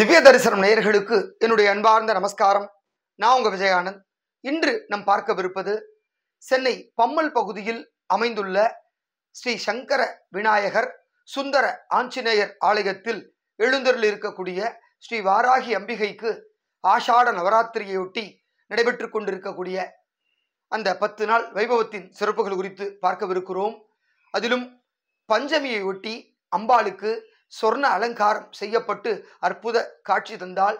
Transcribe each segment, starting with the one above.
திவ்ய தரிசனம் நேயர்களுக்கு என்னுடைய அன்பார்ந்த நமஸ்காரம். நான் உங்க விஜயானந்த். இன்று நம் பார்க்கவிருப்பது சென்னை பம்மல் பகுதியில் அமைந்துள்ள ஸ்ரீ சங்கர விநாயகர் சுந்தர ஆஞ்சநேயர் ஆலயத்தில் எழுந்தருள் இருக்கக்கூடிய ஸ்ரீ வாராகி அம்பிகைக்கு ஆஷாட நவராத்திரியையொட்டி நடைபெற்று கொண்டிருக்கக்கூடிய அந்த 10 நாள் வைபவத்தின் சிறப்புகள் குறித்து பார்க்கவிருக்கிறோம். அதிலும் பஞ்சமியை ஒட்டி அம்பாளுக்கு சொர்ண அலங்காரம் செய்யப்பட்டு அற்புத காட்சி தந்தால்,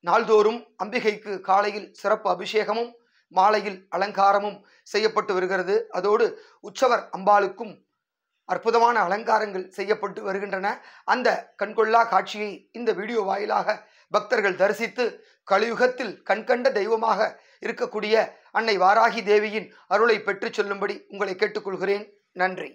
நாள்தோறும் அம்பிகைக்கு காலையில் சிறப்பு அபிஷேகமும் மாலையில் அலங்காரமும் செய்யப்பட்டு வருகிறது. அதோடு உற்சவர் அம்பாளுக்கும் அற்புதமான அலங்காரங்கள் செய்யப்பட்டு வருகின்றன. அந்த கண்கொள்ளா காட்சியை இந்த வீடியோ வாயிலாக பக்தர்கள் தரிசித்து கலியுகத்தில் கண்கண்ட தெய்வமாக இருக்கக்கூடிய அன்னை வாராகி தேவியின் அருளை பெற்று செல்லும்படி உங்களை கேட்டுக்கொள்கிறேன். நன்றி.